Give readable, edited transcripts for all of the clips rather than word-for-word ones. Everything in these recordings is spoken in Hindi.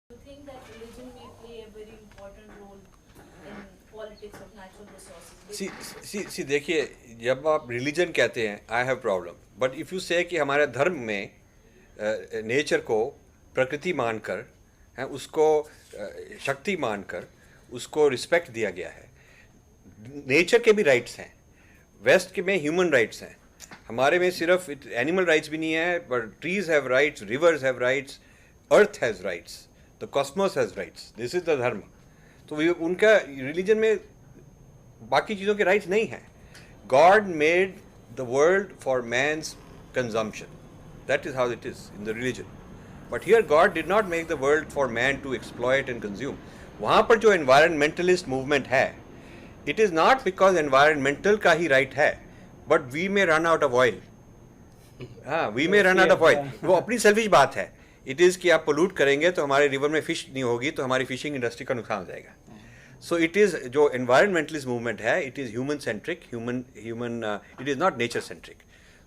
You think that religion may play a very important role in politics of natural resources? सी देखिए, जब आप रिलीजन कहते हैं I have problem, but if you से कि हमारे धर्म में नेचर को प्रकृति मानकर हैं, उसको शक्ति मानकर उसको रिस्पेक्ट दिया गया है। नेचर के भी राइट्स हैं, वेस्ट के में ह्यूमन राइट्स हैं, हमारे में सिर्फ एनिमल राइट्स भी नहीं है, but trees have rights, reverse have rights, earth has rights, the Cosmos has rights, this is the धर्म। तो उनका रिलीजन में बाकी चीज़ों के राइट्स नहीं हैं। God made the world for man's consumption, that is how it is in the religion, but here God did not make the world for man to exploit and consume. वहाँ पर जो एनवायरमेंटलिस्ट मूवमेंट है, it is not because environmental का ही राइट है, but we may run out of oil. हाँ, we may run out of oil, वो अपनी सेल्फिश बात है। इट इज़ कि आप पोल्यूट करेंगे तो हमारे रिवर में फिश नहीं होगी, तो हमारी फिशिंग इंडस्ट्री का नुकसान हो जाएगा। सो इट इज़ जो एनवायरमेंटलिस्ट मूवमेंट है, it is human centric, it is not nature centric.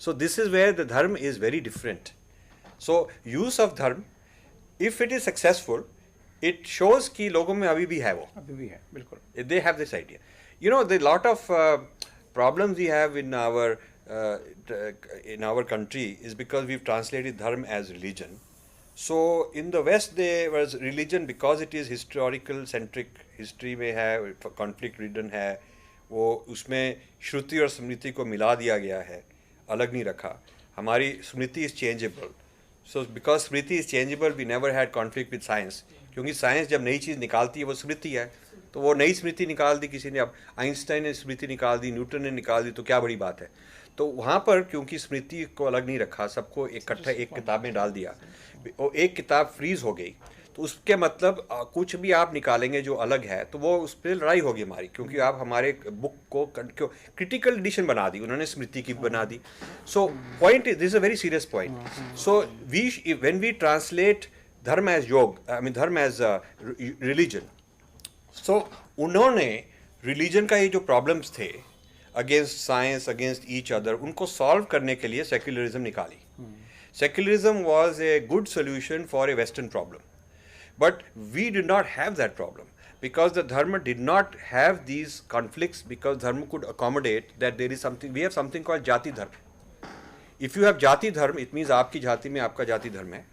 So this is where the dharma is very different. So use of dharma, if it is successful, it shows कि लोगों में अभी भी है, वो अभी भी है, बिल्कुल। They have this idea. You know, the lot of problems we have in our country is because we've translated dharma as religion. So in the West there was religion because it is historical centric, history में है, conflict ridden है, वो उसमें श्रुति और स्मृति को मिला दिया गया है, अलग नहीं रखा। हमारी स्मृति is changeable, so because Smriti is changeable we never had conflict with science, क्योंकि साइंस जब नई चीज़ निकालती है वो स्मृति है, तो वो नई स्मृति निकाल दी किसी ने। अब आइंस्टाइन ने स्मृति निकाल दी, न्यूटन ने निकाल दी, तो क्या बड़ी बात है। तो वहाँ पर क्योंकि स्मृति को अलग नहीं रखा, सबको इकट्ठा एक किताब में डाल दिया, वो एक किताब फ्रीज हो गई, तो उसके मतलब कुछ भी आप निकालेंगे जो अलग है तो वो उस पर लड़ाई होगी हमारी, क्योंकि आप हमारे बुक को क्रिटिकल एडिशन बना दी, उन्होंने स्मृति की बना दी। So point, this is a very serious point. So we when we translate dharma as yoga, I mean dharma as religion, so उन्होंने रिलीजन का ये जो प्रॉब्लम्स थे against science, against each other, उनको सॉल्व करने के लिए सेक्युलरिज्म निकाली। Secularism was a good solution for a western problem, but we did not have that problem because the dharma did not have these conflicts, because dharma could accommodate that there is something, we have something called jati dharma. If you have jati dharma, it means आपकी जाति में आपका जाति धर्म है,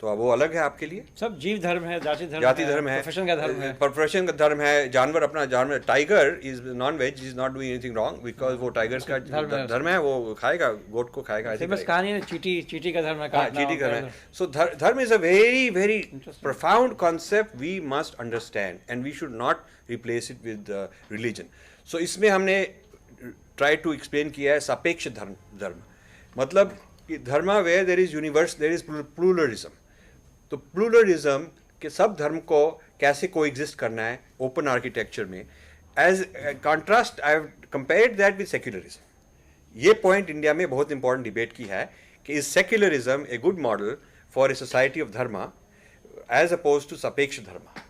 तो अब वो अलग है आपके लिए। सब जीव धर्म है, जाति धर्म है, प्रोफेशन का धर्म है, प्रोफेशन का धर्म है। जानवर अपना जानवर, tiger is non veg, is not doing anything wrong, because वो टाइगर्स का धर्म है, वो खाएगा, गोट को खाएगा। बस कहानी है, चीटी का धर्म है, चीटी का धर्म है। So dharma is a very very profound concept, we must understand and we should not replace it with religion. So इसमें हमने ट्राई टू एक्सप्लेन किया है सापेक्ष धर्म, मतलब कि धर्म where there is universe, there is pluralism. तो प्लूरलिज्म के सब धर्म को कैसे कोएग्जिस्ट करना है ओपन आर्किटेक्चर में, as contrast I have compared that with secularism. ये पॉइंट इंडिया में बहुत इंपॉर्टेंट डिबेट की है कि is secularism a good model for a society of dharma as oppose to sapeksha Dharma.